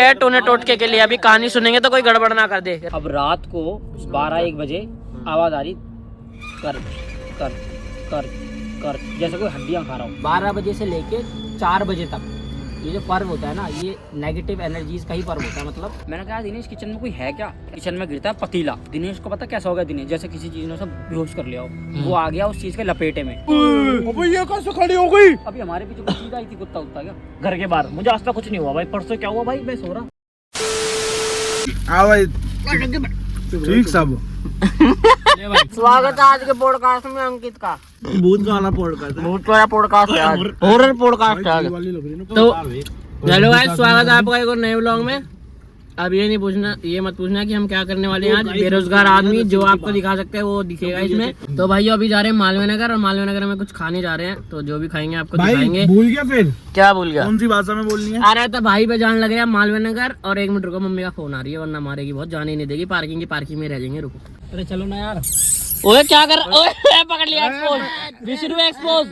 हैं टोने टोटके के लिए। अभी कहानी सुनेंगे तो कोई गड़बड़ ना कर दे। अब रात को 12-1 बजे आवाज आ रही कर कर कर कर, जैसे कोई हड्डियां खा रहा हूँ। 12 बजे से लेके 4 बजे तक ये जो पर्व होता है ना, ये नेगेटिव एनर्जीज का ही पर्व होता है। मतलब मैंने कहा दिनेश किचन में कोई है क्या? किचन में गिरता है पतीला। दिनेश को पता कैसा हो गया, दिनेश जैसे किसी चीज ने सब बेहोश कर लिया हो। वो आ गया उस चीज के लपेटे में। ये कैसे खड़ी हो गई? अभी हमारे पीछे कुछ चीज आई थी, कुत्ता उत्ता क्या घर के बाहर। मुझे आज तक कुछ नहीं हुआ भाई। परसों क्या हुआ भाई, मैं सो रहा। ठीक सब। स्वागत है आज के पॉडकास्ट में अंकित का। भूत वाला पॉडकास्ट, भूत वाला पॉडकास्ट है आज, हॉरर पॉडकास्ट है आज। तो हेलो गाइस, स्वागत है आपका एक और नए व्लॉग में। अब ये नहीं पूछना, ये मत पूछना कि हम क्या करने वाले हैं आज। बेरोजगार आदमी जो आपको दिखा सकते हैं वो दिखेगा इसमें। तो भाई अभी जा रहे हैं मालवीय नगर, और मालवीय नगर में कुछ खाने जा रहे हैं। तो जो भी खाएंगे आपको दिखाएंगे। भूल गया फिर? क्या भूल गया? कौन सी भाषा में बोलनी है? अरे तो भाई पे जान लग रहा है मालवीय नगर। और 1 मिनट रुको, मम्मी का फोन आ रही है वरना मारेगी बहुत, जाने नहीं देगी। पार्किंग में रह जाएंगे, रुको। अरे चलो ना यार। ओए क्या कर, ओए पकड़ लिया एक्सपोज, विष्णु एक्सपोज।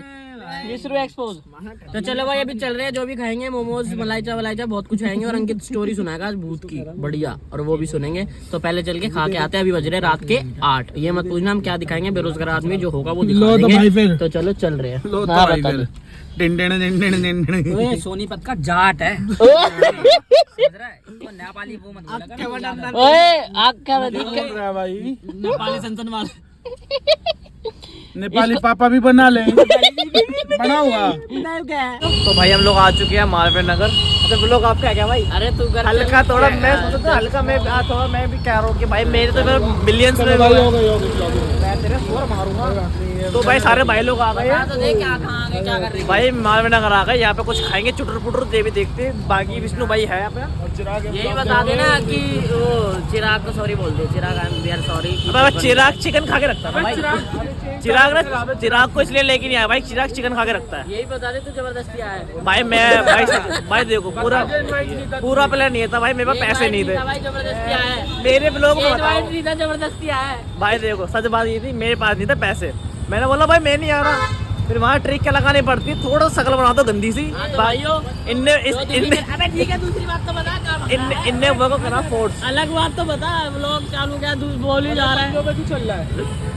तो चलो भाई अभी चल रहे हैं, जो भी खाएंगे मोमोज मलाई चा बहुत कुछ खाएंगे। और अंकित स्टोरी सुनाएगा आज भूत की बढ़िया, और वो भी सुनेंगे। तो पहले चल के खा के आते हैं। अभी बज रहे रात के 8। ये मत पूछना हम क्या दिखाएंगे, बेरोजगार आदमी जो होगा वो दिखाएंगे। तो चलो चल रहे हैं। सोनीपत का जाट है। नेपाली वो मत भाई, नेपाली सनसन वाले नेपाली पापा भी बना ले। बना हुआ। तो भाई हम लोग आ चुके हैं मालवीय नगर। तो लोग आपका क्या भाई? अरे तू हल्का थोड़ा, मैं सोचा था हल्का मैं थोड़ा, मैं भी कह रहा हूँ कि भाई मेरे तो मिलियंस में मैं तेरे शोर मारूंगा। तो भाई सारे भाई लोग आ गए। क्या कर रहे भाई? मालवीय नगर आ गए। यहाँ पे कुछ खाएंगे, चुटर पुटर देवी देखते। बाकी विष्णु भाई है यहाँ पे। यही बता देना कि वो चिराग को सॉरी बोल दे। Chirag I am very sorry. Chirag chicken खा के रखता है भाई। चिराग को इसलिए लेके नहीं आया भाई, चिराग चिकन खा के रखता है। यही बता दे, तू जबरदस्ती आया है भाई। मैं भाई देखो पूरा प्लान ये था भाई, मेरे पास पैसे नहीं थे भाई। जबरदस्ती आया है मेरे ब्लॉग में, जबरदस्ती आया है भाई। देखो सच बात ये थी, मेरे पास नहीं था पैसे। मैंने बोला भाई मैं नहीं आ रहा। फिर वहाँ ट्रिक क्या लगानी पड़ती है, थोड़ा शकल बना दो गंदी सी भाइयों। दूसरी बात तो बता, इनने वो को करा फोर्स। अलग बात तो बता, व्लॉग चालू क्या बोल ही जा रहा है। चल रहा है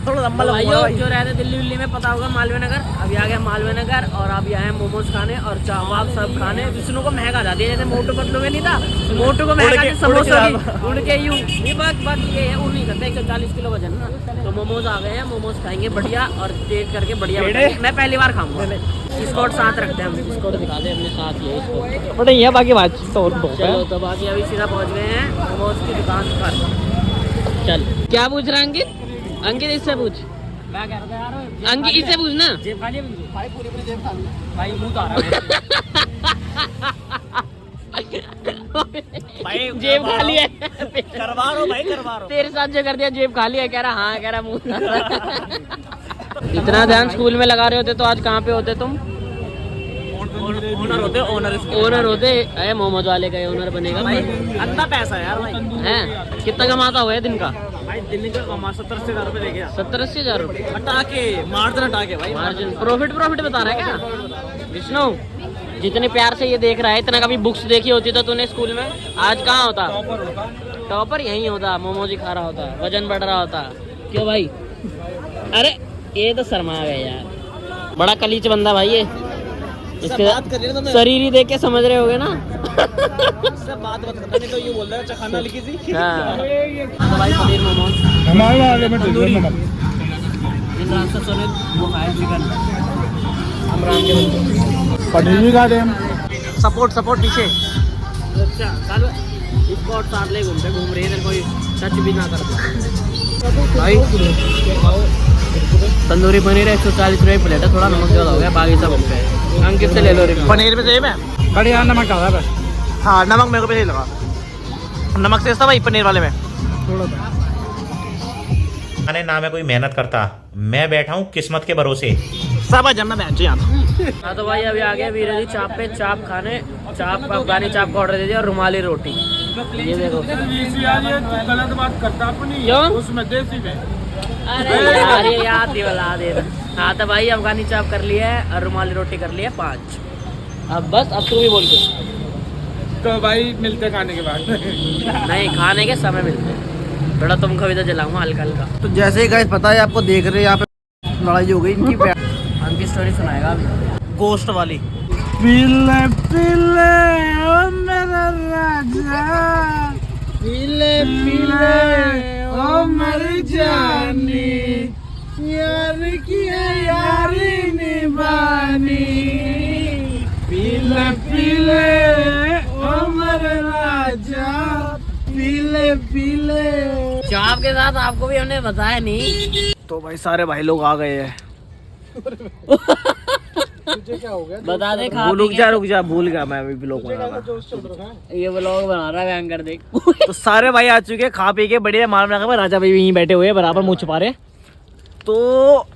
थोड़ा लंबा भाइयों। जो रहते दिल्ली में पता होगा मालवीय नगर। अभी आ गया मालवीय नगर और अभी आए मोमोज खाने और चावल सब खाने। विष्णु को महंगा जाती है, जैसे मोटू पतलू में नहीं था, मोटू को महंगा समोसा उड़ के यूं बात ये है, उड़ नहीं सकता। 140 किलो वजन ना। तो मोमोज आ गए हैं, मोमोज खाएंगे बढ़िया और टेस्ट करके बढ़िया। मैं पहली बार खाऊंगा। स्कॉट साथ रखते हैं हम, स्कॉट दिखा दे अपने साथ ये बट ये बाकी बात तो चलो। तो बाकी अभी सीधा पहुंच गए हैं मोमोज की दुकान पर। चल क्या पूछ रहा है अंकित? अंकित इससे पूछ। मैं कह रहा यार अंकित इससे पूछ ना। जेब खा लिया भाई, पूरी जेब खा ली भाई। मुंह तो आ रहा है भाई। जेब खाली है, करवा रहा भाई, करवा रहा। तेरे साथ जो कर दिया, जेब खाली है। कह रहा हाँ, कह रहा मुंह। इतना ध्यान स्कूल में लगा रहे होते तो आज कहाँ पे होते तुम? ओनर होते। अरे मोमोज वाले का ओनर बनेगा भाई। अंधा पैसा यार भाई है। कितना कमाता हुआ है दिन का भाई? दिन का कमा 70-80 रुपए दे गया। 70-80 रुपए हटा के मार्जिन हटा के भाई। मार्जिन प्रॉफिट बता रहा है क्या विष्णु? जितने प्यार से ये देख रहा है, इतना कभी बुक्स देखी होती तो तूने स्कूल में आज कहाँ होता? टॉपर यहीं होता, मोमोज ही खा रहा होता, वजन बढ़ रहा होता। क्यों भाई? अरे ये तो शर्मा गया यार, बड़ा कलीच बंदा भाई ये। इसके शरीर ही देख के समझ रहे होगे ना। बात तो ये बोल रहा है खाना लिखी थी। तो भाई पनीर मोमोज हमारे आगे में तंदूरी वो खाए चिकन। हम राम के बंदे पनीर भी खा रहे हम। सपोर्ट पीछे। अच्छा चल इसको और साथ ले घूम रहे हैं, कोई टच भी ना कर भाई। तंदूरी पनीर 140 रुपये प्लेट है। थोड़ा नमक ज़्यादा हो गया, बाकी सब ओके है। अंकित से ले लो। पनीर में सेम है, बढ़िया नमक डाला बस। हाँ नमक मेरे को भी सही लगा। नमक से था भाई पनीर वाले में थोड़ा। मैंने ना मैं कोई मेहनत करता, मैं बैठा हूँ किस्मत के भरोसे। सब जमना बैठ यहाँ। हाँ तो भाई अभी आ गया वीर जी चाप पे, चाप खाने। चाप अफगानी चाप का ऑर्डर दे दिया और रुमाली रोटी। ये देखो गलत बात करता अपनी। क्यों? उसमें देसी में। अरे यार ये याद ही वाला दे। हाँ तो भाई अफगानी चाप कर लिया है और रुमाली रोटी कर लिया 5। अब बस अब तू भी बोल के तो भाई मिलते खाने के बाद। नहीं, खाने के समय मिलते हैं। बड़ा तुम कविता जलाऊंगा हल्का हल्का। तो जैसे ही गाइस पता है आपको, देख रहे हैं यहाँ पे लड़ाई हो गई इनकी। उनकी स्टोरी सुनाएगा अभी, गोश्त वाली। पीले पीले ओ मेरा राजा, पीले पीले ओ मेरी जानी, यार की यारी निभानी, पीले पीले ओ मेरे राजा, पीले पीले। चाप के साथ आपको भी हमने बताया नहीं। तो भाई सारे भाई लोग आ गए हैं। तुझे क्या हो गया? बता दे खा रुक जा भूल गया मैं अभी ब्लॉग बनाना। जोश चल रहा है। ये व्लॉग बना रहा है एंकर देख। तो सारे भाई आ चुके हैं, खा पी के बढ़िया मालूम लगा। राजा भाई यहीं बैठे हुए हैं, बराबर मुँह छुपा रहे। तो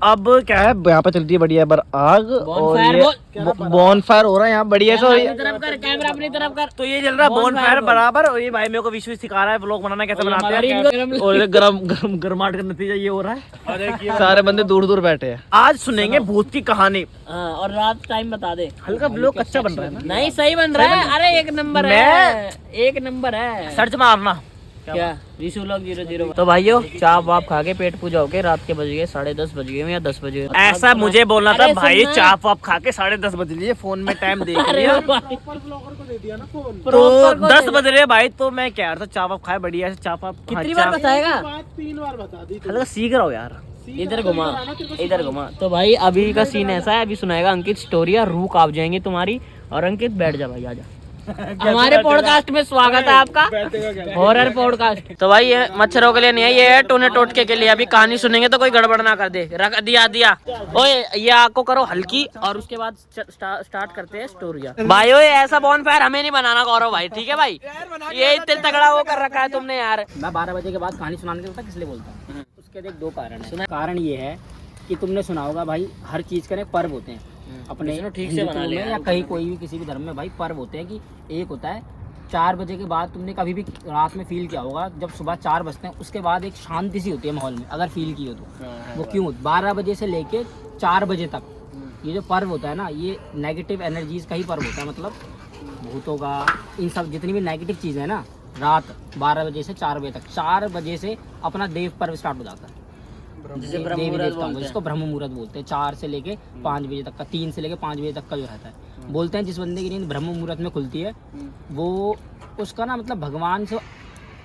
अब क्या है, यहाँ पे चलती है बढ़िया बर आग, और ये बॉन फायर हो रहा है यहाँ बढ़िया से। तरफ कर कैमरा, अपनी तरफ कर। तो ये चल रहा है बॉन फायर बराबर। और ये भाई मेरे को विश्व सिखा रहा है व्लॉग बनाना कैसे बनाते हैं। और ये गरम गरमाहट का नतीजा ये हो रहा है। सारे बंदे दूर दूर बैठे हैं। आज सुनेंगे भूत की कहानी। और रात टाइम बता दे। हल्का व्लॉग कच्चा बन रहा है ना? नहीं, सही बन रहा है। अरे एक नंबर है, एक नंबर है। सर्च मारना क्या ऋषु व्लॉग 00। तो भाइयों, चाप वाप खा के पेट पूजा होके रात के बज गए 10:30 बज गए या 10 बज गए। ऐसा मुझे बोलना था अरे भाई। सुनना। चाप वाप खा के 10:30 बज लिए, फोन में टाइम देख अरे लिया। भाई, ब्लॉगर को दे दिया ना फोन। तो proper को 10 दे- बज रहे भाई। तो मैं कह रहा था चाप वाप खाए बढ़िया से। चाप वाप कितनी बार बताएगा? बात 3 बार बता दी। हल्का सीख रहा हो यार। इधर घुमा, इधर घुमा। तो भाई अभी का सीन ऐसा है, अभी सुनाएगा अंकित स्टोरी। रूह कांप जाएंगी तुम्हारी। और अंकित बैठ जा भाई, आजा। हमारे पॉडकास्ट में स्वागत है आपका, बैठेगा क्या? Horror podcast. तो भाई ये मच्छरों के लिए नहीं है, ये है टोने टोटके के लिए। अभी कहानी सुनेंगे तो कोई गड़बड़ ना कर दे। रख दिया। ओए ये आग को करो हल्की, और उसके बाद स्टार्ट करते हैं स्टोरिया। भाई ओए ऐसा बॉन फायर हमें नहीं बनाना गौरव भाई, ठीक है भाई? ये इतने तगड़ा वो कर रखा है तुमने यार। मैं 12 बजे के बाद कहानी सुनाने के लिए किस लिए बोलता हूँ? उसके देख 2 कारण है। कारण ये है कि तुमने सुना होगा भाई, हर चीज के पर्व होते हैं अपने ठीक से बना ले, या कहीं कोई भी किसी भी धर्म में भाई पर्व होते हैं। कि एक होता है 4 बजे के बाद, तुमने कभी भी रात में फील किया होगा जब सुबह 4 बजते हैं उसके बाद एक शांति सी होती है माहौल में, अगर फील की हो तो। वो क्यों? 12 बजे से लेके 4 बजे तक ये जो पर्व होता है ना, ये नेगेटिव एनर्जीज का ही पर्व होता है। मतलब भूतों का, इन सब जितनी भी नेगेटिव चीज़ें हैं ना, रात 12 बजे से 4 बजे तक। 4 बजे से अपना देव पर्व स्टार्ट हो जाता है, देवी देवताओं, जिसको ब्रह्म मुहूर्त बोलते हैं। 4 से लेके 5 बजे तक का, 3 से लेके 5 बजे तक का जो रहता है। बोलते हैं जिस बंदे की नींद ब्रह्म मुहूर्त में खुलती है, वो उसका ना मतलब भगवान से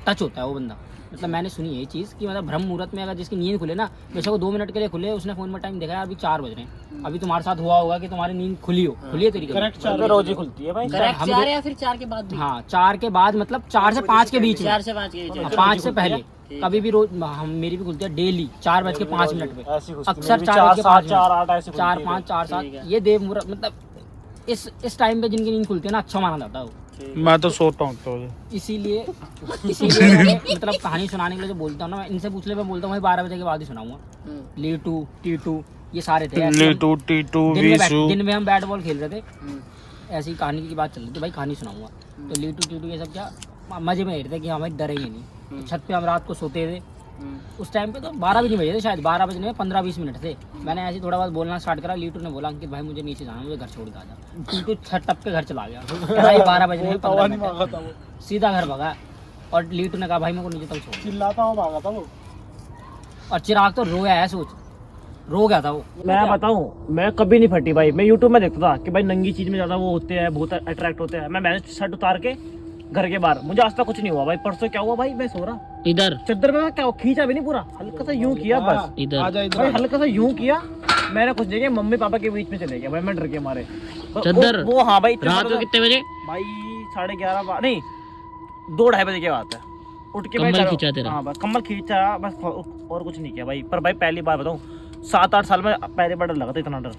टच होता है वो बंदा। मतलब मैंने सुनी है ये चीज़ कि मतलब ब्रह्म मुहूर्त में अगर जिसकी नींद खुले ना, वैसे वो 2 मिनट के लिए खुले, उसने फोन में टाइम देखा है अभी 4 बज रहे हैं। अभी तुम्हारे साथ हुआ होगा कि तुम्हारी नींद खुली है तेरी? करेक्ट। रोज ही खुलती है भाई। करेक्ट 4 या फिर 4 के बाद भी? हाँ 4 के बाद, मतलब 4 से 5 के बीच में। 4 से 5 के बीच। 5 से पहले कभी भी रोज हम, मेरी भी खुलती है डेली 4:05 पे। अक्सर 4:05, 4, 5, 4, 7 ये देव मुहूर्त। मतलब इस टाइम पे जिनकी नींद खुलती है ना, अच्छा माना जाता है वो। मैं तो सोता हूँ तो। इसीलिए मैं मतलब कहानी सुनाने के लिए जो बोलता हूँ ना, मैं इनसे पूछ ले, मैं बोलता हूँ भाई 12 बजे के बाद ही सुनाऊंगा। लीटू टीटू ये सारे थे। लीटू टीटू वीसू। दिन में हम बैट बॉल खेल रहे थे, ऐसी कहानी की बात चल रही थी, भाई कहानी सुनाऊंगा। तो लीटू टीटू ये सब क्या मजे में रहे थे कि हाँ भाई डरेंगे नहीं। छत पे हम रात को सोते थे, उस टाइम पे तो 12 भी नहीं बजे थे शायद, 12 बजने में 15-20 मिनट थे। मैंने ऐसे थोड़ा बहुत बोलना स्टार्ट करा। लीटू ने बोला अंकित भाई मुझे नीचे जाना, मुझे घर छोड़ के आ जा। टीटू छत टप के घर चला गया। भाई 12 बजने में 15 मिनट सीधा घर भगा। और लीटू ने कहा भाई मेरे को नीचे तक छोड़। चिल्लाता हूँ भागा था वो। और चिराग तो रोया है, सोच रो गया था वो। मैं बताऊं, मैं कभी नहीं फटी भाई। मैं यूट्यूब में देखता था कि भाई नंगी चीज में ज्यादा वो होते हैं, बहुत अट्रैक्ट होते हैं। मैंने शर्ट उतार के घर के बाहर, मुझे आज तक कुछ नहीं हुआ भाई। परसों क्या हुआ भाई, मैं सो रहा इधर चद्दर में, क्या खींचा भी नहीं पूरा, हल्का सा यूं किया बस इधर आजा भाई, इधर। हल्का सा यूं किया। मैंने कुछ नहीं किया, मम्मी पापा के बीच में चले गया भाई, मैं डर के मारे। चद्दर? वो हाँ भाई, रात को कितने बजे? भाई 11:30 नहीं 2-2:30 बजे की बात है। उठ के कम्बल भाई खींचा तेरा? हाँ बस कम्बल खींचा बस, और कुछ नहीं किया भाई। पर भाई पहली बार बताऊं, 7-8 साल में पहले बार डर लगा था, इतना डर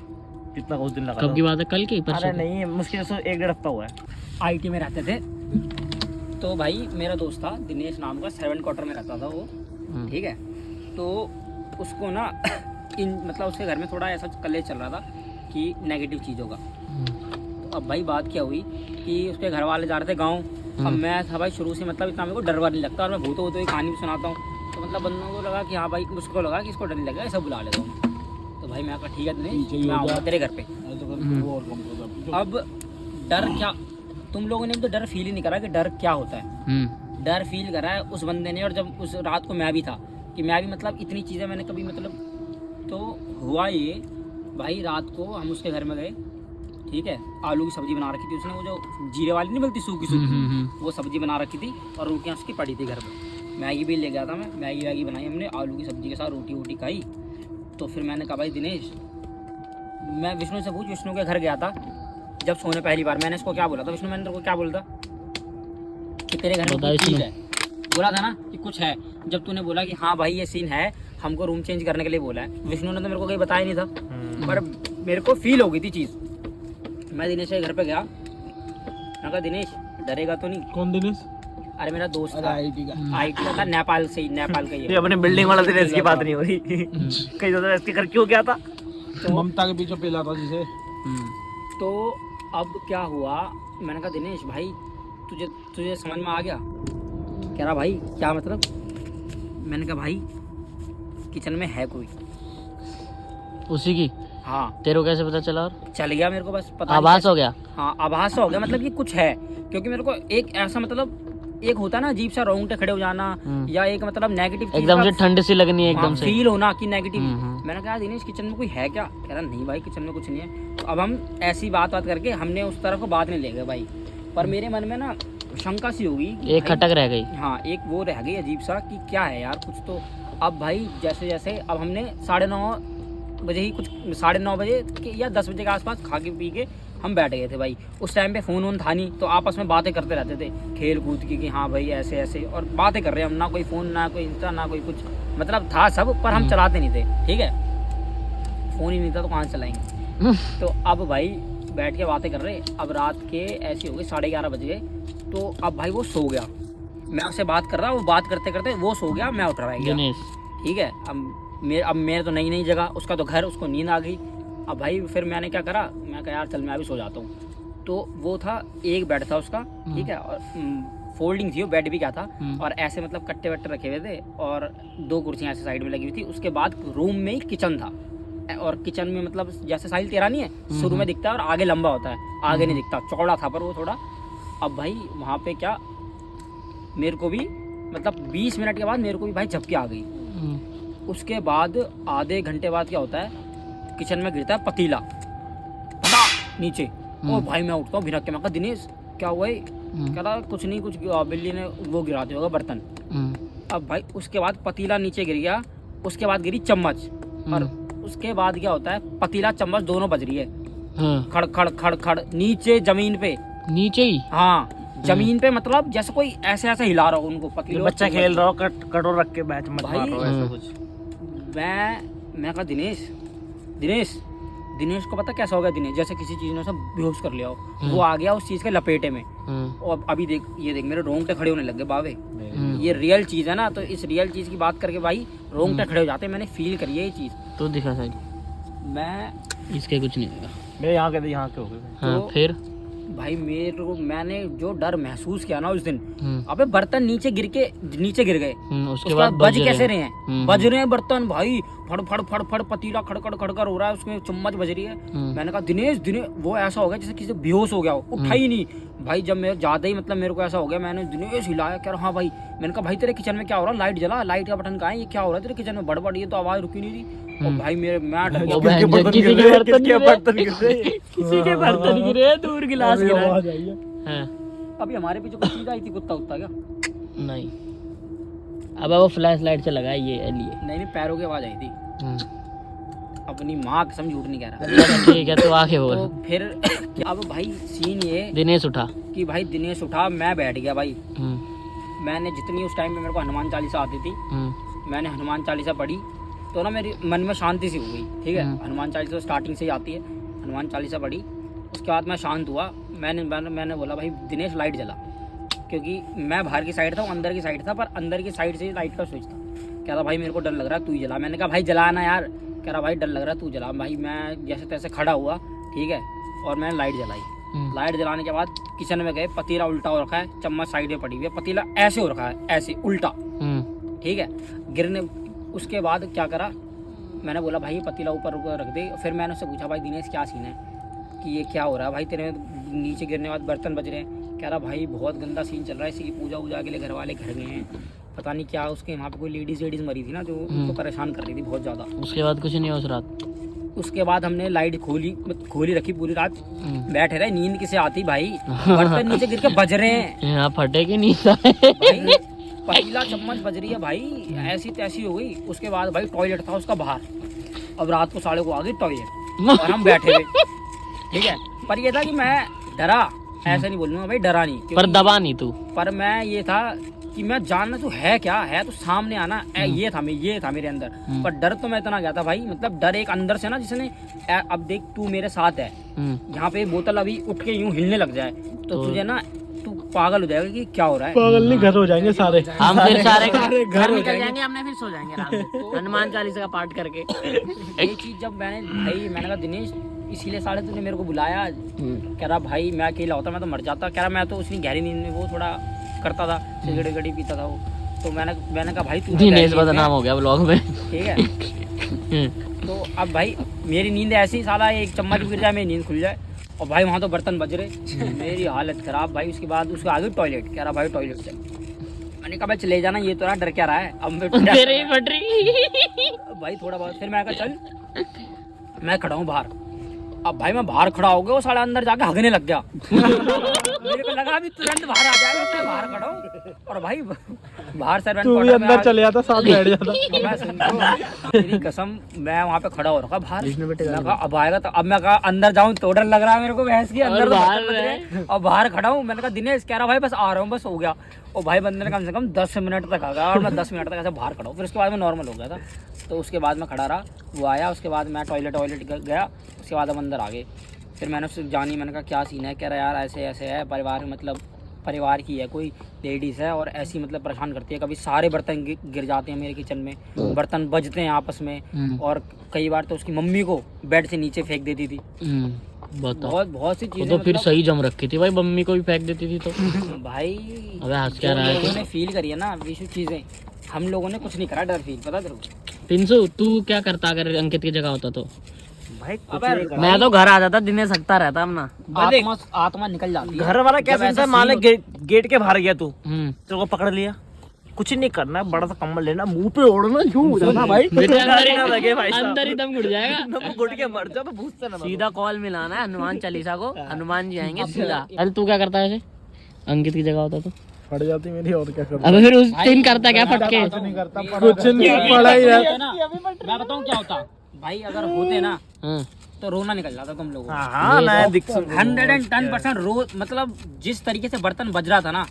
जितना उस दिन लगा। कब की बात है? कल की? अरे नहीं, मुश्किल से 1-1.5 हफ्ता हुआ है। आईटी में रहते थे, तो भाई मेरा दोस्त था दिनेश नाम का, 7 क्वार्टर में रहता था वो, ठीक है। तो उसको ना मतलब उसके घर में थोड़ा ऐसा कलेश चल रहा था कि नेगेटिव चीज़ों का। तो अब भाई बात क्या हुई कि उसके घर वाले जा रहे थे गाँव। अब मैं था भाई शुरू से, मतलब इतना मेरे को डर वर नहीं लगता, और मैं भूतों की कहानी भी सुनाता हूँ। तो मतलब बंदों को लगा कि हाँ भाई, उसको लगा कि इसको डर नहीं लगेगा, ऐसा बुला लेता हूँ। तो भाई मैं कहा ठीक है दिनेश, मैं आऊँगा तेरे घर पे। अब डर क्या, तुम लोगों ने भी तो डर फील ही नहीं करा कि डर क्या होता है। डर फील करा है उस बंदे ने। और जब उस रात को मैं भी था कि मैं भी मतलब इतनी चीज़ें मैंने कभी मतलब तो हुआ ये भाई, रात को हम उसके घर में गए, ठीक है, आलू की सब्जी बना रखी थी उसने, वो जो जीरे वाली नहीं मिलती सूखी सूखी, वो सब्जी बना रखी थी और रोटियाँ उसकी पड़ी थी घर पर। मैगी भी ले गया था मैं, मैगी वैगी बनाई हमने आलू की सब्जी के साथ, रोटी वोटी खाई। तो फिर मैंने कहा भाई दिनेश, मैं विष्णु से पूछ, विष्णु के घर गया था जब सोने पहली बार, मैंने इसको क्या बोला था विष्णु, मैंने तेरे को क्या बोला था कि तेरे घर में कुछ चीज़ है, बोला था ना कि कुछ है। जब तूने बोला कि हाँ भाई ये सीन है, हमको रूम चेंज करने के लिए बोला है, विष्णु ने तो मेरे को कहीं बताया नहीं था, पर मेरे को फील हो गई थी चीज़। मैं दिनेश के घर पे गया, मैं कहा दिनेश डरेगा तो नहीं? कौन दिनेश? अरे मेरा दोस्त था, आईटी का। आईटी का था, नेपाल से ही, नेपाल का ही ये अपने बिल्डिंग वाला दिनेश की बात नहीं हो रही। कहीं तो इसके घर क्यों गया था? ममता के पीछे पेला था जिसे। तो अब क्या हुआ, मैंने कहा दिनेश भाई तुझे समझ में आ गया? कह रहा भाई क्या मतलब? मैंने कहा भाई किचन में है कोई। उसी की? हाँ। तेरे को कैसे पता चला? और चल गया मेरे को बस पता आभास हो गया? हाँ आभास हो गया, मतलब कि कुछ है, क्योंकि मेरे को एक ऐसा मतलब एक होता है ना अजीब सा रोंगटे खड़े हो जाना, या एक मतलब नेगेटिव एकदम से ठंड सी लगनी है, एकदम से फील होना कि नेगेटिव। मैंने कहा दिनेश किचन में कोई है क्या? कह रहा नहीं भाई किचन में कुछ नहीं है। तो अब हम ऐसी बात करके हमने उस तरफ को बात नहीं ले गए भाई, पर मेरे मन में ना शंका सी होगी, एक खटक रह गई। हाँ एक वो रह गई अजीब सा कि क्या है यार कुछ तो। अब भाई जैसे जैसे अब हमने 9:30 बजे ही, कुछ 9:30 बजे या 10 बजे के आसपास खा के पी के हम बैठ गए थे भाई। उस टाइम पे फ़ोन वोन था नहीं, तो आपस में बातें करते रहते थे खेल कूद की कि हाँ भाई ऐसे ऐसे, और बातें कर रहे हैं हम, ना कोई फ़ोन ना कोई इंस्टा ना कोई कुछ, मतलब था सब पर हम चलाते नहीं थे, ठीक है, फ़ोन ही नहीं था तो कहाँ से चलाएंगे। तो अब भाई बैठ के बातें कर रहे, अब रात के ऐसे हो गए 11:30 बज गए। तो अब भाई वो सो गया, मैं उससे बात कर रहा, वो बात करते करते वो सो गया, मैं उठ रहा गया, ठीक है। अब मेरे तो नई जगह, उसका तो घर, उसको नींद आ गई। अब भाई फिर मैंने क्या करा, मैं कहा यार चल मैं भी सो जाता हूँ। तो वो था, एक बेड था उसका, ठीक है, और फोल्डिंग थी वो, बेड भी क्या था, और ऐसे मतलब कट्टे वट्टे रखे हुए थे, और 2 कुर्सियाँ ऐसे साइड में लगी हुई थी। उसके बाद रूम में ही किचन था, और किचन में मतलब जैसे साइल तेरा नहीं है, शुरू में दिखता है और आगे लंबा होता है, आगे नहीं दिखता, चौड़ा था पर वो थोड़ा। अब भाई वहाँ पे क्या, मेरे को भी मतलब 20 मिनट के बाद मेरे को भी भाई झपकी आ गई। उसके बाद आधे घंटे बाद क्या होता है, किचन में गिरता है पतीला नीचे। ओ भाई मैं उठता हूँ भिनक के, मैं कहा दिनेश क्या हुआ है? कह रहा कुछ नहीं, कुछ बिल्ली ने वो गिरा दिया होगा बर्तन। अब भाई उसके बाद पतीला नीचे गिर गया, उसके बाद गिरी चम्मच, और उसके बाद क्या होता है, पतीला चम्मच दोनों बज रही है, खड़ खड़ खड़ खड़ नीचे जमीन पे, नीचे ही, हाँ जमीन पे, मतलब जैसे कोई ऐसे ऐसे हिला रहा हो उनको, पतीले बच्चा खेल रहा हो कटोर रख के बैच मत मार रहा हो, ऐसा कुछ। मैं कहा दिनेश को पता कैसा हो गया, दिनेश जैसे किसी चीज ने सब बेहोश कर लिया हो, वो आ गया उस चीज के लपेटे में। और अभी देख, ये देख मेरे रोंगटे खड़े होने लग गए बावे, ये रियल चीज है ना, तो इस रियल चीज की बात करके भाई रोंगटे खड़े हो जाते हैं, मैंने फील करी है ये चीज। तो दिखा साइड, मैं इसके कुछ नहीं होगा, मेरे यहाँ के हो गए। हाँ, फिर भाई मेरे को, मैंने जो डर महसूस किया ना उस दिन, अबे बर्तन नीचे गिर गए, उसके बाद बज कैसे रहे हैं, बज रहे हैं बर्तन भाई, फड़ फड़ फड़ फड़, पतीला खड़खड़ खड़खड़ हो रहा है, उसमें चम्मच बज रही है। मैंने कहा दिनेश वो ऐसा हो गया जैसे किसी बेहोश हो गया हो, उठा ही नहीं भाई। जब मैं ज्यादा ही मतलब मेरे को ऐसा हो गया, मैंने दिनेश हिलाया, कह रहा हाँ भाई। मैंने कहा भाई तेरे किचन में क्या हो रहा है, लाइट जला, लाइट का बटन कहाँ है, ये क्या हो रहा है तेरे किचन में, बड़बड़, ये तो आवाज रुकी नहीं थी। और भाई मैं किसी के बर्तन गिरे, दूर गिलास गिरा। अभी हमारे पीछे कोई चीज आई थी, कुत्ता क्या? नहीं, अब वो फ्लैश लाइट से लगा ये लिए। नहीं पैरों की आवाज आई थी, अपनी माँ कसम झूठ नहीं कह रहा। ठीक है तो आगे बोल। तो फिर अब भाई सीन ये, दिनेश उठा कि भाई दिनेश उठा, मैं बैठ गया भाई। मैंने जितनी उस टाइम में मेरे को हनुमान चालीसा आती थी, मैंने हनुमान चालीसा पढ़ी, तो ना मेरे मन में शांति सी हो गई, ठीक है। हनुमान चालीसा तो स्टार्टिंग से ही आती है, हनुमान चालीसा पढ़ी, उसके बाद मैं शांत हुआ। मैंने बोला भाई दिनेश लाइट जला, क्योंकि मैं बाहर की साइड था, वो अंदर की साइड था, पर अंदर की साइड से लाइट का स्विच था। कह रहा भाई मेरे को डर लग रहा है, तू ही जला। मैंने कहा भाई जला ना यार। कह रहा भाई डर लग रहा है, तू जला। भाई मैं जैसे तैसे खड़ा हुआ, ठीक है, और मैंने लाइट जलाई। लाइट जलाने के बाद किचन में गए, पतीला उल्टा हो रखा है, चम्मच साइड में पड़ी हुई है, पतीला ऐसे हो रखा है, ऐसे उल्टा, ठीक है, गिरने। उसके बाद क्या करा, मैंने बोला भाई पतीला ऊपर रख दे। फिर मैंने उससे पूछा भाई दिनेश क्या सीन है, कि ये क्या हो रहा है भाई, तेरे नीचे गिरने के बाद बर्तन बज रहे हैं। कह रहा भाई बहुत गंदा सीन चल रहा है, इसी की पूजा वूजा के लिए घर वाले घर गए हैं, पता नहीं क्या उसके वहाँ पे कोई लेडीज मरी थी ना जो उनको परेशान कर रही थी बहुत ज़्यादा। उसके बाद कुछ नहीं हुआ उस रात? उसके बाद हमने लाइट खोली रखी पूरी रात, बैठे रहे, नींद किसे आती भाई, बर्तन नीचे गिर के बज रहे हैं, यहाँ फटे की नहीं था भाई पतीला चम्मच बज रही है भाई, ऐसी तैसी हो गई। उसके बाद भाई टॉयलेट था उसका बाहर, अब रात को 12:30 आ गई टॉयलेट और हम बैठे हुए, ठीक है। पर ये था कि मैं डरा, ऐसा नहीं बोलूंगा भाई, डरा नहीं, पर दबा नहीं तू। पर मैं ये था कि मैं जानना तो है क्या है, तो सामने आना, ये था मेरे अंदर। पर डर तो मैं इतना गया था भाई, मतलब डर एक अंदर से ना, जिसने अब देख तू मेरे साथ है, यहाँ पे बोतल अभी उठ के यूं हिलने लग जाए तो तुझे ना, तू पागल हो जाएगा कि क्या हो रहा है। पागल नहीं, घर हो जाएंगे सारे, हम फिर सारे घर हो जाएंगे, हमने फिर सो जाएंगे आराम से हनुमान चालीसा का पाठ करके। ये चीज जब मैंने कहा दिनेश इसीलिए साले तूने मेरे को बुलाया, कह रहा भाई मैं अकेला होता मैं तो मर जाता, कह रहा मैं तो उसकी गहरी नींद में वो थोड़ा करता था, सिगरेट गड़ी पीता था वो, तो मैंने कहा भाई तू दिनेश बदनाम हो गया व्लॉग में, ठीक है। तो अब भाई मेरी नींद ऐसी, साला एक चम्मच गिर जाए मेरी नींद खुल जाए, और भाई वहाँ तो बर्तन बज रहे, मेरी हालत खराब भाई। उसके बाद उसके आगे टॉयलेट, कह रहा भाई टॉयलेट चल, मैंने कहा भाई चले जाना, ये तो रहा डर क्या रहा है, अब मैं तेरे फट रही भाई थोड़ा बहुत। फिर मैं कहा चल मैं खड़ा हूँ बाहर, अब भाई मैं बाहर खड़ा हो गया, वो साला अंदर जाके हगने लग गया मेरे को लगा अभी तुरंत बाहर आ जाएगा, मैं बाहर खड़ा हूँ, और भाई बाहर सर्वेंट तू भी अंदर चले जाता, साथ बैठ जाता। मैं सुन तेरी कसम, मैं वहाँ पे खड़ा हो रखा बाहर, मैं कहा अब आएगा, तो अब मैं कहा अंदर जाऊँ तो डर लग रहा है मेरे को, भैंस की अंदर और बाहर खड़ा हूँ। मैंने कहा दिनेश, कह रहा भाई बस आ रहा हूँ, बस हो गया। और भाई बंदे ने कम से कम 10 मिनट तक आ गया, और मैं 10 मिनट तक ऐसे बाहर खड़ा हूँ। फिर उसके बाद मैं नॉर्मल हो गया था, तो उसके बाद मैं खड़ा रहा, वो आया, उसके बाद मैं टॉयलेट गया, उसके बाद हम अंदर आ गए। फिर मैंने उससे जानी, मैंने कहा क्या सीन है, कह रहा यार ऐसे ऐसे है, परिवार में मतलब परिवार की है, कोई लेडीज़ है और ऐसी मतलब परेशान करती है, कभी सारे बर्तन गिर जाते हैं मेरे किचन में, बर्तन बजते हैं आपस में, और कई बार तो उसकी मम्मी को बेड से नीचे फेंक देती थी। बहुत सी चीजें, तो फिर सही जम रखी थी भाई, मम्मी को भी फेंक देती थी तो भाई अबे हंस क्या रहा है लोगों ने फील करी है ना विशु चीजें, हम लोगों ने कुछ नहीं करा, डर फील, पता तेरे को। पिंसू तू क्या करता अगर अंकित की जगह होता तो? भाई मैं तो घर आ जाता, दिनेश सकता रहता अपना, आत्मा निकल जाती है। घर वाला क्या सुनता है, मान ले गेट के बाहर गया तू, हम्म। तेरे को पकड़ लिया, कुछ नहीं करना, बड़ा सा कंबल लेना, मुंह पे ओढ़ना, यूं हो जाना भाई, अंदर ही दम घुट जाएगा, घुट के मर जा, भूसते ना। सीधा कॉल मिलाना है हनुमान चालीसा को, हनुमान जी आएंगे सीधा। अरे तू क्या करता है ऐसे अंकित की जगह होता तो? फट जाती मेरी, और क्या करता। अबे फिर उस दिन करता क्या फट के? कुछ नहीं करता, कुछ नहीं, पढ़ा ही है। मैं बताऊँ क्या होता भाई, अगर होते ना तो रोना निकल जाता तुम लोगों को। हाँ, मैं 110% रो, मतलब जिस तरीके से बर्तन बज रहा था ना,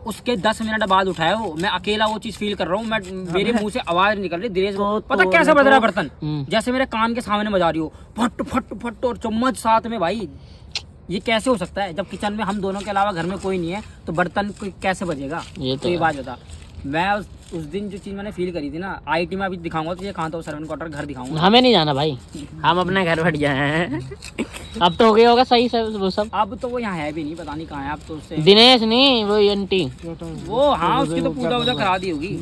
उसके 10 मिनट बाद उठाया वो, मैं अकेला वो चीज फील कर रहा हूँ, मैं मेरे मुंह से आवाज निकल रही, दिनेश को पता कैसे बज रहा है बर्तन, जैसे मेरे कान के सामने बजा रही हो, फट फट फट, और चम्मच साथ में। भाई ये कैसे हो सकता है, जब किचन में हम दोनों के अलावा घर में कोई नहीं है, तो बर्तन कैसे बजेगा? तो ये बात बता। मैं उस दिन जो चीज मैंने फील करी थी ना, आईटी में अभी दिखाऊंगा तुझे, कहाँ तो सर्वेंट क्वार्टर घर दिखाऊंगा। हमें नहीं जाना भाई, हम अपने घर बैठ गए हैं। अब तो हो गया होगा सही सब वो सब। अब तो वो यहाँ है भी नहीं, पता नहीं कहाँ है अब तो। उससे दिनेश नहीं, वो आंटी, वो हाँ उसकी तो पूजा वूजा करा दी होगी।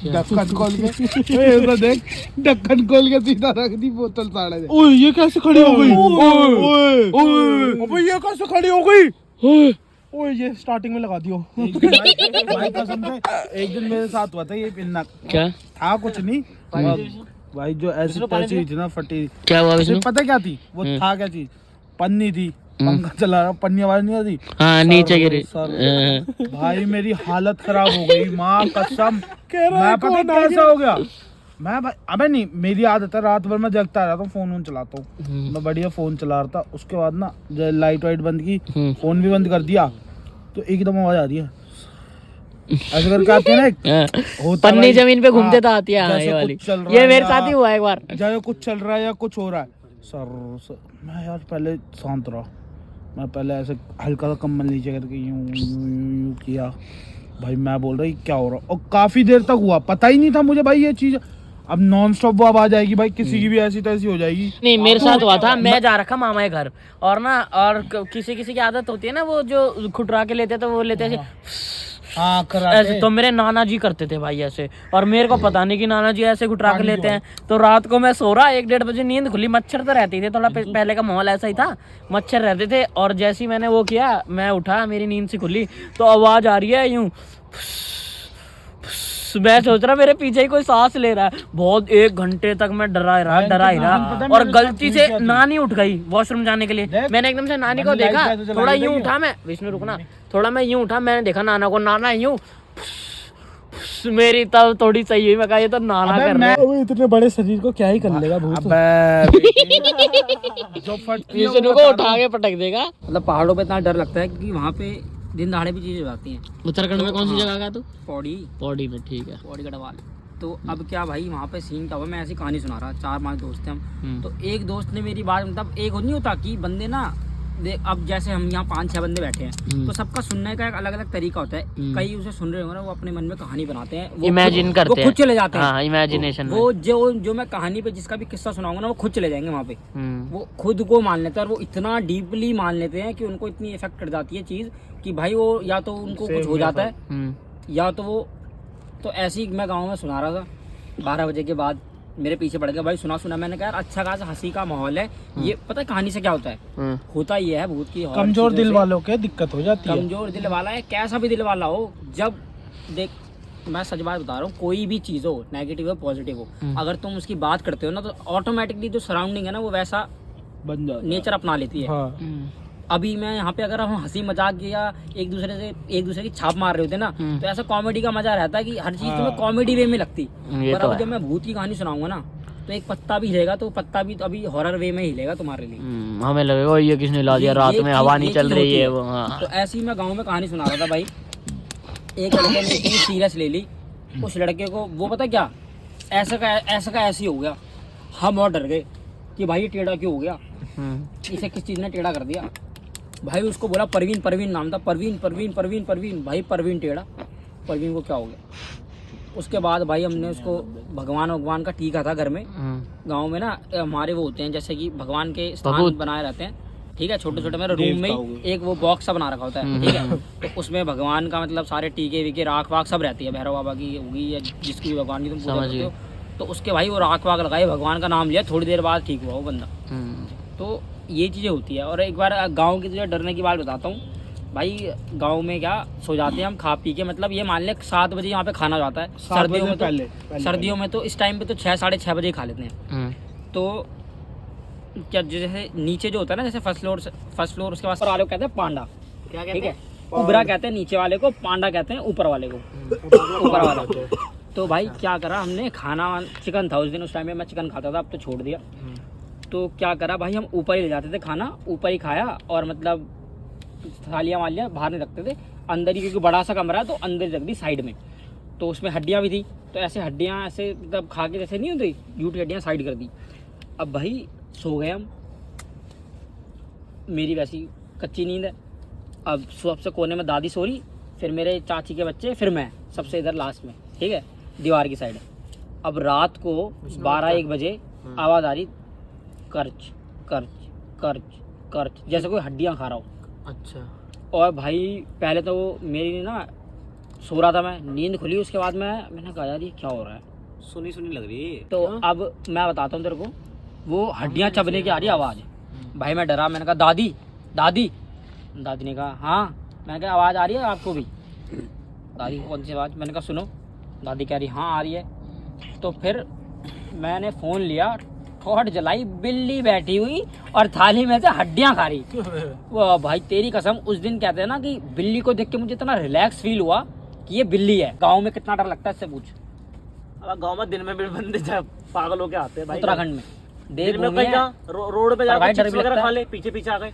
ढक्कन खोल के देख, ढक्कन खोल के सीधा रख दी बोतल साड़े। ओए ये कैसे खड़ी हो गई? ओए ओए ये कैसे खड़ी हो गई? ओए ये स्टार्टिंग में लगा दियो। भाई कसम से एक दिन मेरे साथ हुआ था ये पिन्ना। क्या था? कुछ नहीं भाई, जो ऐसी पैसी हुई थी ना, फटी। क्या हुआ विष्णु? पता क्या थी वो? था क्या चीज? पन्नी थी, पंखा चला रहा, पन्नी आवाज नहीं आती, हाँ नीचे गिरी। भाई मेरी हालत खराब हो गई, माँ कसम। मैं पता कैसा हो गया, मैं भाई अबे नहीं, मेरी आदत है रात भर मैं जगता रहता हूँ, फोन चलाता हूँ मैं, बढ़िया फोन चला रहा था। उसके बाद ना लाइट वाइट बंद की, फोन भी बंद कर दिया, तो एकदम आवाज आ रही है ऐसे करके आते हैं ना, पन्नी जमीन पे घूमते तो आती है ये वाली। ये मेरे साथ ही हुआ एक बार, चाहे कुछ चल रहा है या कुछ हो रहा है। सर मैं यार पहले शांत रहा, मैं पहले ऐसे हल्का सा कम्बल नीचे करके यूं किया। भाई मैं बोल रहा क्या हो रहा, और काफी देर तक हुआ, पता ही नहीं था मुझे भाई ये चीज। अब नॉन स्टॉप वो आवाज आएगी भाई, किसी की भी ऐसी तैसी हो जाएगी। नहीं मेरे साथ हुआ था, मैं जा रखा मामा के घर, और ना और किसी की आदत होती है ना, वो जो खुटरा के लेते तो वो लेते हाँ कराटे। ऐसे तो मेरे नाना जी करते थे भाई ऐसे, और मेरे को पता नहीं कि नाना जी ऐसे घुटरा के लेते हैं। तो रात को मैं सो रहा, 1-1:30 बजे नींद खुली, मच्छर तो रहती थे, थोड़ा पहले का माहौल ऐसा ही था, मच्छर रहते थे। और जैसे ही मैंने वो किया, मैं उठा, मेरी नींद से खुली तो आवाज आ रही है यूं, मैं सोच रहा मेरे पीछे ही कोई सांस ले रहा है। बहुत 1 घंटे तक मैं डरा ही रहा, और गलती से नानी उठ गई वॉशरूम जाने के लिए। मैंने एकदम से नानी को देखा, थोड़ा यूं उठा मैं, विष्णु रुकना, थोड़ा मैं यूं उठा, मैंने देखा नाना को, नाना यूं, मेरी तब थोड़ी सही हुई, मैं कहा ये तो नाना कर रहा है। इतने बड़े शरीर को क्या ही कर लेगा भूत। जो फटती है विष्णु को उठा के पटक देगा। मतलब पहाड़ों पे इतना डर लगता है कि वहाँ पे दिन दहाड़े भी चीजें हो जाती हैं। उत्तराखंड में कौन सी जगह का तू? पौड़ी, पौड़ी में, ठीक है। पौड़ी गढ़वाल। तो अब क्या भाई, वहाँ पे सीन क्या हुआ, मैं ऐसी कहानी सुना रहा, 4-5 दोस्त हैं हम। तो एक दोस्त ने मेरी बात, मतलब एक नहीं होता कि बंदे ना, अब जैसे हम यहाँ 5-6 बंदे बैठे हैं, तो सबका सुनने का एक अलग अलग तरीका होता है। कई उसे सुन रहे होंगे ना, वो अपने मन में कहानी बनाते हैं, इमेजिन करते वो खुद चले जाते हैं। हाँ, इमेजिनेशन। वो जो मैं कहानी पे जिसका भी किस्सा सुनाऊंगा ना, वो खुद चले जाएंगे वहाँ पे, वो खुद को मान लेते हैं, और वो इतना डीपली मान लेते हैं कि उनको इतनी इफेक्ट कर जाती है चीज कि भाई वो या तो उनको कुछ हो जाता है, या तो वो, तो ऐसे ही मैं गाँव में सुना रहा था, 12 बजे के बाद मेरे पीछे पड़ गया, भाई सुना। मैंने कहा यार अच्छा खासा हंसी का माहौल है, ये पता है कहानी से क्या होता है, होता ये है भूत की कमजोर दिल वालों के दिक्कत हो जाती है। कमजोर दिल वाला है, कैसा भी दिल वाला हो, जब देख, मैं सच बात बता रहा हूँ, कोई भी चीज हो, नेगेटिव हो पॉजिटिव हो, अगर तुम उसकी बात करते हो ना, तो ऑटोमेटिकली जो सराउंडिंग है ना, वो वैसा बन जाता नेचर अपना लेती है। हाँ। अभी मैं यहाँ पे अगर हम हंसी मजाक या एक दूसरे की छाप मार रहे होते ना, तो ऐसा कॉमेडी का मजा रहता है कि हर चीज तुम्हें कॉमेडी वे में लगती। पर अब जब मैं भूत की कहानी सुनाऊंगा ना, तो एक पत्ता भी हिलेगा, तो पत्ता भी तो अभी हॉरर वे में हिलेगा तुम्हारे लिए। हमें लगेगा ये किसने ला दिया, रात में हवा नहीं चल रही है वो। हाँ। तो ऐसे ही मैं गाँव में कहानी सुना रहा था भाई, एक लड़के ने इतनी सीरियस ले ली, उस लड़के को वो पता क्या, ऐसा का ऐसे ही हो गया। हम और डर गए कि भाई ये टेढ़ा क्यों हो गया, इसे किस चीज ने टेढ़ा कर दिया। भाई उसको बोला परवीन नाम था, परवीन भाई परवीन टेढ़ा, परवीन को क्या हो गया। उसके बाद भाई हमने उसको भगवान का टीका था घर में, गांव में ना हमारे वो होते हैं जैसे कि भगवान के स्थान बनाए रहते हैं, ठीक है, छोटे मेरे रूम में ही एक वो बॉक्स सा बना रखा होता है, ठीक है। तो उसमें भगवान का मतलब सारे टीके वीके राख वाख सब रहती है, भैरव बाबा की होगी या जिसकी भी भगवान की तुम पूजा करते हो। तो उसके भाई वो राख वाख लगाए, भगवान का नाम लिया, थोड़ी देर बाद ठीक हुआ वो बंदा। तो ये चीज़ें होती है। और एक बार गांव की तुझे डरने की बात बताता हूँ भाई, गांव में क्या सो जाते हैं हम खा पी के, मतलब ये मान ले 7 बजे यहाँ पे खाना जाता है, सर्दियों में तो इस टाइम पे तो 6-6:30 बजे खा लेते हैं। तो क्या जैसे नीचे जो होता है ना, जैसे फर्स्ट फ्लोर उसके बाद वाले को कहते हैं पांडा, ठीक है, उबरा कहते हैं नीचे वाले को, पांडा कहते हैं ऊपर वाले को, ऊपर वाला। तो भाई क्या करा हमने, खाना चिकन था उस दिन, उस टाइम में मैं चिकन खाता था, अब तो छोड़ दिया। तो क्या करा भाई, हम ऊपर ही ले जाते थे खाना, ऊपर ही खाया, और मतलब थालियाँ वालियाँ बाहर नहीं रखते थे, अंदर ही, क्योंकि बड़ा सा कमरा है तो अंदर ही रख दी साइड में। तो उसमें हड्डियाँ भी थी, तो ऐसे हड्डियाँ ऐसे मतलब खा के जैसे नहीं होती, यूट हड्डियाँ साइड कर दी। अब भाई सो गए हम, मेरी वैसी कच्ची नींद है। अब सबसे कोने में दादी सो रही, फिर मेरे चाची के बच्चे, फिर मैं सबसे इधर लास्ट में, ठीक है, दीवार की साइड। अब रात को 12-1 बजे आवाज़ आ रही, कर्च कर्च कर्च कर्च, जैसे कोई हड्डियाँ खा रहा हो। अच्छा। और भाई पहले तो वो मेरी ना सो रहा था, मैं नींद खुली, उसके बाद मैंने कहा यार ये क्या हो रहा है, सुनी लग रही है। तो अब मैं बताता हूँ तेरे को, वो हड्डियाँ चबने की आ रही आवाज़। भाई मैं डरा, मैंने कहा दादी दादी ने कहा हाँ। मैंने कहा आवाज़ आ रही है आपको भी? दादी कौन सी आवाज़? मैंने कहा सुनो। दादी कह रही हाँ आ रही है। तो फिर मैंने फ़ोन लिया, ठोहट जलाई, बिल्ली बैठी हुई और थाली में से हड्डियाँ खा रही। वो भाई तेरी कसम, उस दिन कहते हैं ना कि बिल्ली को देख के मुझे इतना रिलैक्स फील हुआ कि ये बिल्ली है। गाँव में कितना डर लगता है इससे पूछ। अब गाँव में दिन में भी बंदे जब पागल होके आते हैं भाई, उत्तराखंड में दिन में कहीं जा रोड पे जाकर चिप्स वगैरह खा ले, पीछे आ गए,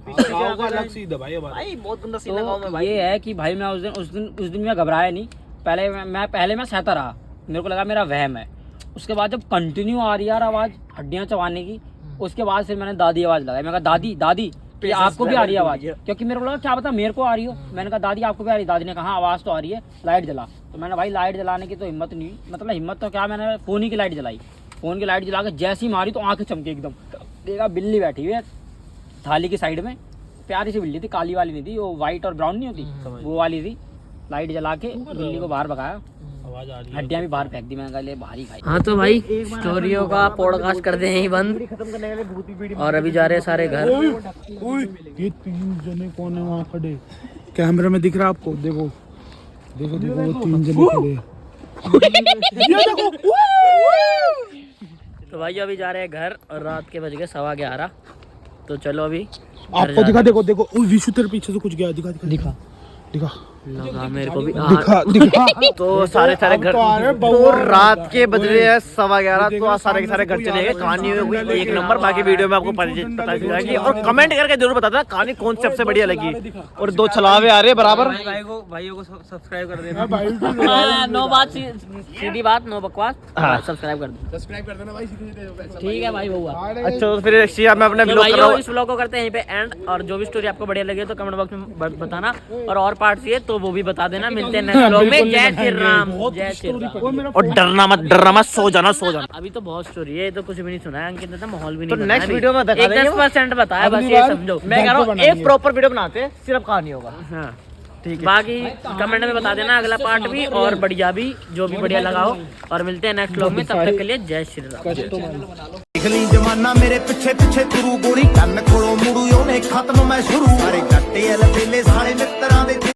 अलग सीधा भाई भाई बहुत गंदा सीन है गाँव में तो भाई। ये है कि भाई मैं उस दिन मैं घबराया नहीं। पहले मैं सहता रहा, मेरे को लगा मेरा वहम है। उसके बाद जब कंटिन्यू आ रही यार आवाज़ हड्डियाँ चबाने की, उसके बाद फिर मैंने दादी आवाज़ लगाई। मैंने कहा दादी ये आपको भी आ रही है आवाज़? क्योंकि मेरे को लगा क्या पता मेरे को आ रही हो। मैंने कहा दादी आपको भी आ रही? दादी ने कहा आवाज़ तो आ रही है, लाइट जला। तो मैंने भाई लाइट जलाने की तो हिम्मत नहीं, मतलब हिम्मत तो क्या, मैंने फ़ोन की लाइट जलाई। फ़ोन की लाइट जला के जैसी मारी तो आँखें चमकी एकदम। देखा बिल्ली बैठी हुई है थाली की साइड में, प्यारी सी बिल्ली थी, काली वाली नहीं थी, वो वाइट और ब्राउन नहीं होती, वो वाली थी। लाइट जला के बिल्ली को बाहर भगाया, हड्डियां भी बाहर फेंक दी, मैंने कहा ले बाहर ही खाई। हाँ तो भाई स्टोरियों का पॉडकास्ट करते हैं ही बंद और अभी जा रहे हैं सारे घर। ये 3 जने कौन है वहाँ खड़े? कैमरे में दिख रहा है आपको? देखो देखो देखो वो 3 जने खड़े हैं। ये देखो। तो भाई अभी जा रहे हैं घर और रात के बज गए 11:15। तो चलो अभी आपको दिखा, देखो देखो विशु तेरे पीछे से कुछ गया, दिखा दिखा दिखा दिखा लगा मेरे को भी। दिखा दिखा। तो सारे सारे घर तो रात के बज रहे हैं 11:15। तो आज सारे के सारे घर चले गए। कहानी हुई एक नंबर। बाकी वीडियो में आपको पता चल जाएगी और कमेंट करके जरूर बता देना कहानी कौन सी सबसे बढ़िया लगी। और 2 छलावे आ रहे हैं बराबर। भाइयों को सब्सक्राइब कर देना। हाँ, नो बात सीधी बात, नो बकवास। सब्सक्राइब कर देना भाई। ठीक है भाई बहुआ। अच्छा तो फिर मैं अपने तो ब्लॉग कर रहा भाइयों हूँ। इस व्लॉग को करते हैं यहीं पे एंड। और जो भी स्टोरी आपको बढ़िया लगे तो कमेंट बॉक्स में बताना और पार्ट चाहिए तो वो भी बता देना। मिलते हैं नेक्स्ट व्लॉग में। जय श्री राम, जय श्री राम। और डरना मत, सो जाना। अभी तो बहुत स्टोरी है, ये तो कुछ भी नहीं सुना है अंकित ने, तो माहौल भी तो नहीं नेक्स्ट वीडियो में दिखा देंगे। 10% बताया बस, ये समझो। मैं कह रहा हूँ एक प्रॉपर वीडियो बनाते हैं, सिर्फ कहानी होगा। हाँ ठीक है। बाकी कमेंट में बता देना अगला पार्ट भी और बढ़िया भी, जो भी बढ़िया लगा हो। और मिलते हैं नेक्स्ट व्लॉग में, तब तक के लिए जय श्री राम। ਪਿਛਲੀ ਜਮਾਨਾ ਮੇਰੇ ਪਿੱਛੇ ਪਿੱਛੇ ਤੁਰੂ ਗੋਲੀ ਕੰਨ ਕੋਲੋਂ ਮੁੜੂ ਉਹਨੇ ਖਤਮ ਮੈਂ ਸ਼ੁਰੂ ਸਾਰੇ ਗੱਟੇ ਅਲ ਵੇਲੇ ਸਾਰੇ ਮਿੱਤਰਾਂ ਦੇ